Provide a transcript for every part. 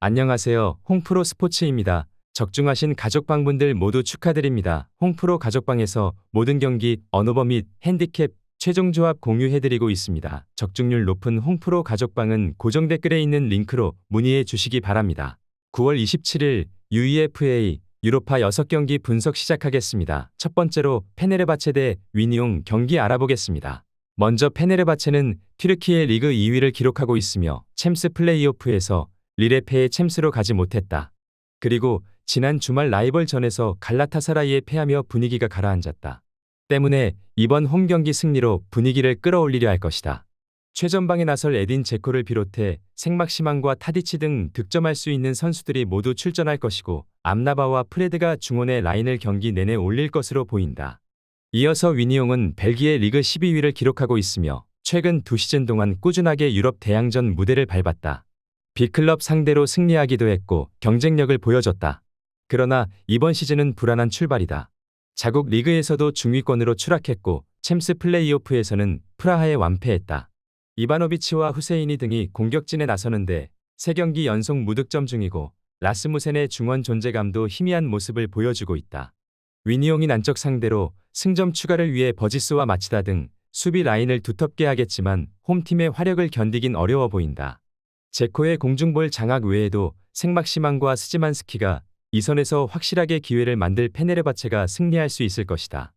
안녕하세요. 홍프로 스포츠입니다. 적중하신 가족방분들 모두 축하드립니다. 홍프로 가족방에서 모든 경기, 언오버 및 핸디캡, 최종 조합 공유해드리고 있습니다. 적중률 높은 홍프로 가족방은 고정 댓글에 있는 링크로 문의해 주시기 바랍니다. 9월 27일 UEFA 유로파 6경기 분석 시작하겠습니다. 첫 번째로 페네르바체 대 위니옹 경기 알아보겠습니다. 먼저 페네르바체는 튀르키예 리그 2위를 기록하고 있으며 챔스 플레이오프에서 릴의 패에 챔스로 가지 못했다. 그리고 지난 주말 라이벌전에서 갈라타사라이에 패하며 분위기가 가라앉았다. 때문에 이번 홈 경기 승리로 분위기를 끌어올리려 할 것이다. 최전방에 나설 에딘 제코를 비롯해 생막시만과 타디치 등 득점할 수 있는 선수들이 모두 출전할 것이고 암라바와 프레드가 중원의 라인을 경기 내내 올릴 것으로 보인다. 이어서 위니옹은 벨기에 리그 12위를 기록하고 있으며 최근 2시즌 동안 꾸준하게 유럽 대항전 무대를 밟았다. B클럽 상대로 승리하기도 했고 경쟁력을 보여줬다. 그러나 이번 시즌은 불안한 출발이다. 자국 리그에서도 중위권으로 추락했고 챔스 플레이오프에서는 프라하에 완패했다. 이바노비치와 후세이니 등이 공격진에 나서는데 3경기 연속 무득점 중이고 라스무센의 중원 존재감도 희미한 모습을 보여주고 있다. 위니옹이 난적 상대로 승점 추가를 위해 버지스와 마치다 등 수비 라인을 두텁게 하겠지만 홈팀의 화력을 견디긴 어려워 보인다. 제코의 공중볼 장악 외에도 생막시만과 스지만스키가 이 선에서 확실하게 기회를 만들 페네르바체가 승리할 수 있을 것이다.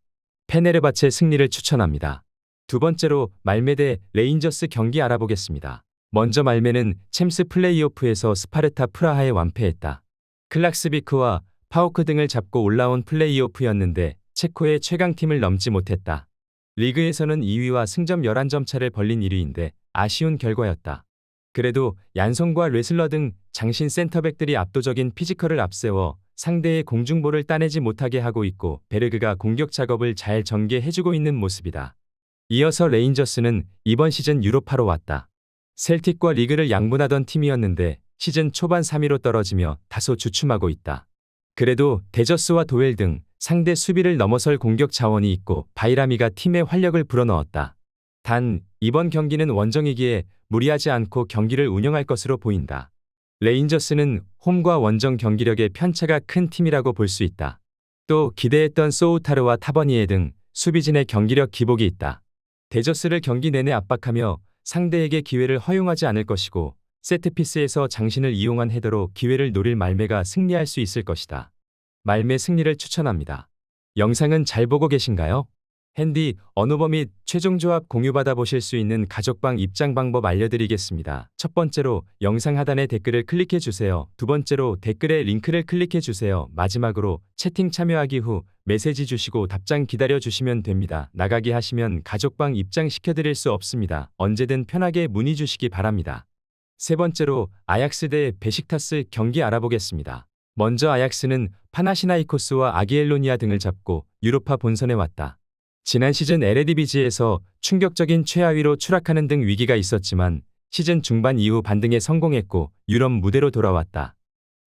페네르바체 승리를 추천합니다. 두 번째로 말메 대 레인저스 경기 알아보겠습니다. 먼저 말메는 챔스 플레이오프에서 스파르타 프라하에 완패했다. 클락스비크와 파오크 등을 잡고 올라온 플레이오프였는데 체코의 최강팀을 넘지 못했다. 리그에서는 2위와 승점 11점 차를 벌린 1위인데 아쉬운 결과였다. 그래도 얀송과 레슬러 등 장신 센터백들이 압도적인 피지컬을 앞세워 상대의 공중볼을 따내지 못하게 하고 있고 베르그가 공격 작업을 잘 전개해주고 있는 모습이다. 이어서 레인저스는 이번 시즌 유로파로 왔다. 셀틱과 리그를 양분하던 팀이었는데 시즌 초반 3위로 떨어지며 다소 주춤하고 있다. 그래도 데저스와 도웰 등 상대 수비를 넘어설 공격 자원이 있고 바이라미가 팀의 활력을 불어넣었다. 단 이번 경기는 원정이기에 무리하지 않고 경기를 운영할 것으로 보인다. 레인저스는 홈과 원정 경기력의 편차가 큰 팀이라고 볼 수 있다. 또 기대했던 소우타르와 타버니에 등 수비진의 경기력 기복이 있다. 데저스를 경기 내내 압박하며 상대에게 기회를 허용하지 않을 것이고 세트피스에서 장신을 이용한 헤더로 기회를 노릴 말메가 승리할 수 있을 것이다. 말메 승리를 추천합니다. 영상은 잘 보고 계신가요? 핸디, 언오버 및 최종 조합 공유받아 보실 수 있는 가족방 입장 방법 알려드리겠습니다. 첫 번째로 영상 하단에 댓글을 클릭해 주세요. 두 번째로 댓글에 링크를 클릭해 주세요. 마지막으로 채팅 참여하기 후 메시지 주시고 답장 기다려 주시면 됩니다. 나가기 하시면 가족방 입장 시켜드릴 수 없습니다. 언제든 편하게 문의 주시기 바랍니다. 세 번째로 아약스 대 베식타스 경기 알아보겠습니다. 먼저 아약스는 파나시나이코스와 아기엘로니아 등을 잡고 유로파 본선에 왔다. 지난 시즌 에레디비지에서 충격적인 최하위로 추락하는 등 위기가 있었지만 시즌 중반 이후 반등에 성공했고 유럽 무대로 돌아왔다.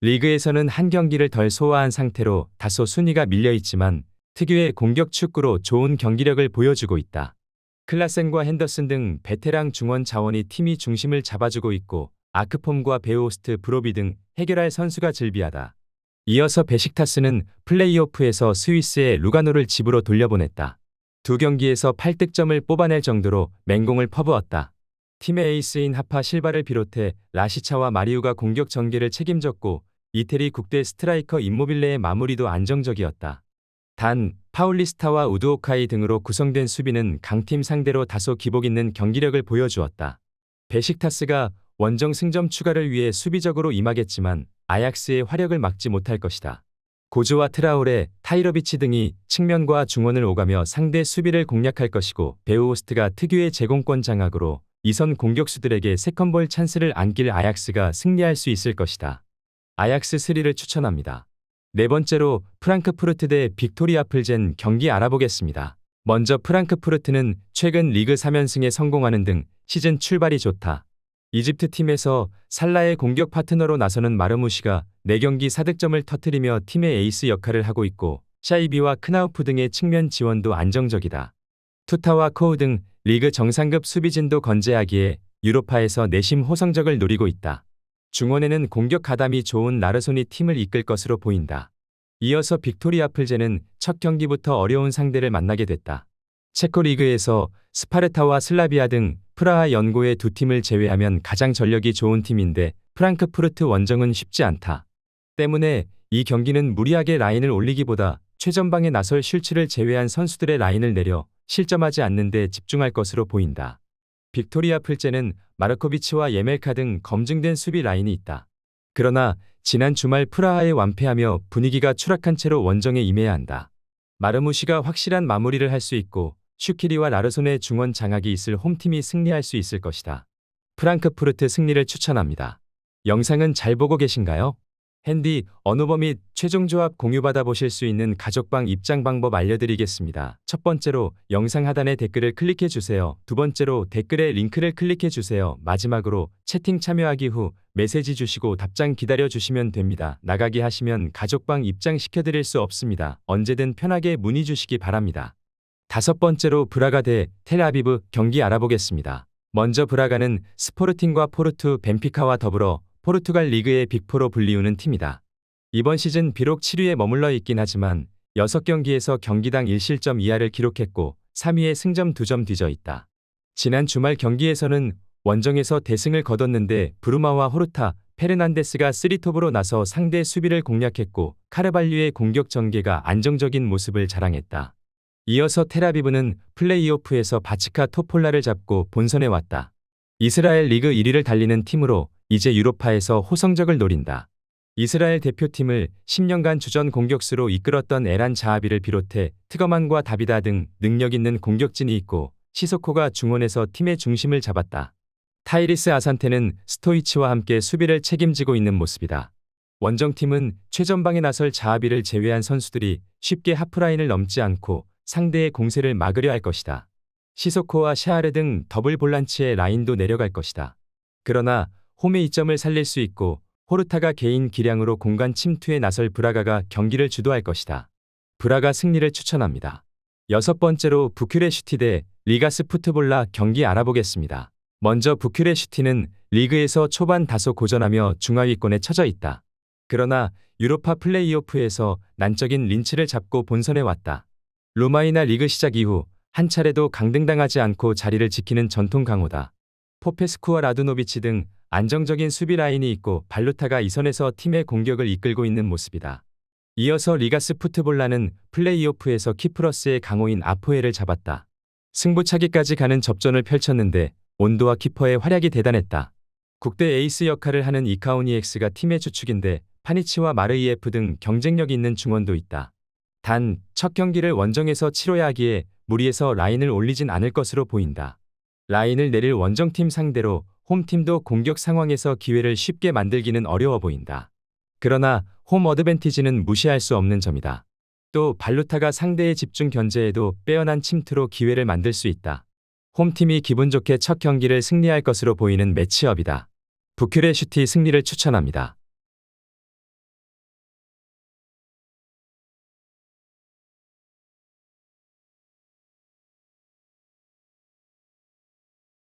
리그에서는 한 경기를 덜 소화한 상태로 다소 순위가 밀려있지만 특유의 공격 축구로 좋은 경기력을 보여주고 있다. 클라센과 핸더슨 등 베테랑 중원 자원이 팀이 중심을 잡아주고 있고 아크폼과 베오스트 브로비 등 해결할 선수가 즐비하다. 이어서 베식타스는 플레이오프에서 스위스의 루가노를 집으로 돌려보냈다. 두 경기에서 8득점을 뽑아낼 정도로 맹공을 퍼부었다. 팀의 에이스인 하파 실바를 비롯해 라시차와 마리우가 공격 전개를 책임졌고 이태리 국대 스트라이커 임모빌레의 마무리도 안정적이었다. 단 파울리스타와 우두오카이 등으로 구성된 수비는 강팀 상대로 다소 기복 있는 경기력을 보여주었다. 베식타스가 원정 승점 추가를 위해 수비적으로 임하겠지만 아약스의 화력을 막지 못할 것이다. 고즈와 트라오레, 타이러비치 등이 측면과 중원을 오가며 상대 수비를 공략할 것이고 베오스트가 특유의 제공권 장악으로 이선 공격수들에게 세컨볼 찬스를 안길 아약스가 승리할 수 있을 것이다. 아약스 3를 추천합니다. 네 번째로 프랑크푸르트 대 빅토리아 플젠 경기 알아보겠습니다. 먼저 프랑크푸르트는 최근 리그 3연승에 성공하는 등 시즌 출발이 좋다. 이집트 팀에서 살라의 공격 파트너로 나서는 마르무시가 4경기 4득점을 터뜨리며 팀의 에이스 역할을 하고 있고 샤이비와 크나우프 등의 측면 지원도 안정적이다. 투타와 코우 등 리그 정상급 수비진도 건재하기에 유로파에서 내심 호성적을 노리고 있다. 중원에는 공격 가담이 좋은 라르손이 팀을 이끌 것으로 보인다. 이어서 빅토리아 플제는 첫 경기부터 어려운 상대를 만나게 됐다. 체코 리그에서 스파르타와 슬라비아 등 프라하 연고의 두 팀을 제외하면 가장 전력이 좋은 팀인데 프랑크푸르트 원정은 쉽지 않다. 때문에 이 경기는 무리하게 라인을 올리기보다 최전방에 나설 슐츠를 제외한 선수들의 라인을 내려 실점하지 않는 데 집중할 것으로 보인다. 빅토리아 플제는 마르코비치와 예멜카 등 검증된 수비 라인이 있다. 그러나 지난 주말 프라하에 완패하며 분위기가 추락한 채로 원정에 임해야 한다. 마르무시가 확실한 마무리를 할 수 있고 슈키리와 라르손의 중원 장악이 있을 홈팀이 승리할 수 있을 것이다. 프랑크푸르트 승리를 추천합니다. 영상은 잘 보고 계신가요? 핸디, 언어버 및 최종 조합 공유받아 보실 수 있는 가족방 입장 방법 알려드리겠습니다. 첫 번째로 영상 하단에 댓글을 클릭해 주세요. 두 번째로 댓글에 링크를 클릭해 주세요. 마지막으로 채팅 참여하기 후 메시지 주시고 답장 기다려 주시면 됩니다. 나가기 하시면 가족방 입장 시켜드릴 수 없습니다. 언제든 편하게 문의 주시기 바랍니다. 다섯 번째로 브라가 대 텔아비브 경기 알아보겠습니다. 먼저 브라가는 스포르팅과 포르투 벤피카와 더불어 포르투갈 리그의 빅4로 불리우는 팀이다. 이번 시즌 비록 7위에 머물러 있긴 하지만 6경기에서 경기당 1실점 이하를 기록했고 3위에 승점 2점 뒤져 있다. 지난 주말 경기에서는 원정에서 대승을 거뒀는데 브루마와 호르타, 페르난데스가 3톱으로 나서 상대 수비를 공략했고 카르발류의 공격 전개가 안정적인 모습을 자랑했다. 이어서 텔아비브는 플레이오프에서 바치카 토폴라를 잡고 본선에 왔다. 이스라엘 리그 1위를 달리는 팀으로 이제 유로파에서 호성적을 노린다. 이스라엘 대표팀을 10년간 주전 공격수로 이끌었던 에란 자하비를 비롯해 트거만과 다비다 등 능력 있는 공격진이 있고 시소코가 중원에서 팀의 중심을 잡았다. 타이리스 아산테는 스토이치와 함께 수비를 책임지고 있는 모습이다. 원정팀은 최전방에 나설 자하비를 제외한 선수들이 쉽게 하프라인을 넘지 않고 상대의 공세를 막으려 할 것이다. 시소코와 샤아르 등 더블 볼란치의 라인도 내려갈 것이다. 그러나 홈의 이점을 살릴 수 있고 호르타가 개인 기량으로 공간 침투에 나설 브라가가 경기를 주도할 것이다. 브라가 승리를 추천합니다. 여섯 번째로 부큐레슈티 대 리가스 푸트볼라 경기 알아보겠습니다. 먼저 부큐레슈티는 리그에서 초반 다소 고전하며 중하위권에 처져 있다. 그러나 유로파 플레이오프에서 난적인 린치를 잡고 본선에 왔다. 로마이나 리그 시작 이후 한 차례도 강등당하지 않고 자리를 지키는 전통 강호다. 포페스쿠와 라두노비치 등 안정적인 수비 라인이 있고 발루타가 이 선에서 팀의 공격을 이끌고 있는 모습이다. 이어서 리가스 푸트볼라는 플레이오프에서 키프러스의 강호인 아포에를 잡았다. 승부차기까지 가는 접전을 펼쳤는데 온도와 키퍼의 활약이 대단했다. 국대 에이스 역할을 하는 이카오니엑스가 팀의 주축인데 파니치와 마르이에프 등 경쟁력 있는 중원도 있다. 단, 첫 경기를 원정에서 치러야 하기에 무리해서 라인을 올리진 않을 것으로 보인다. 라인을 내릴 원정팀 상대로 홈팀도 공격 상황에서 기회를 쉽게 만들기는 어려워 보인다. 그러나 홈 어드밴티지는 무시할 수 없는 점이다. 또 발루타가 상대의 집중 견제에도 빼어난 침투로 기회를 만들 수 있다. 홈팀이 기분 좋게 첫 경기를 승리할 것으로 보이는 매치업이다. 부큐레슈티 승리를 추천합니다.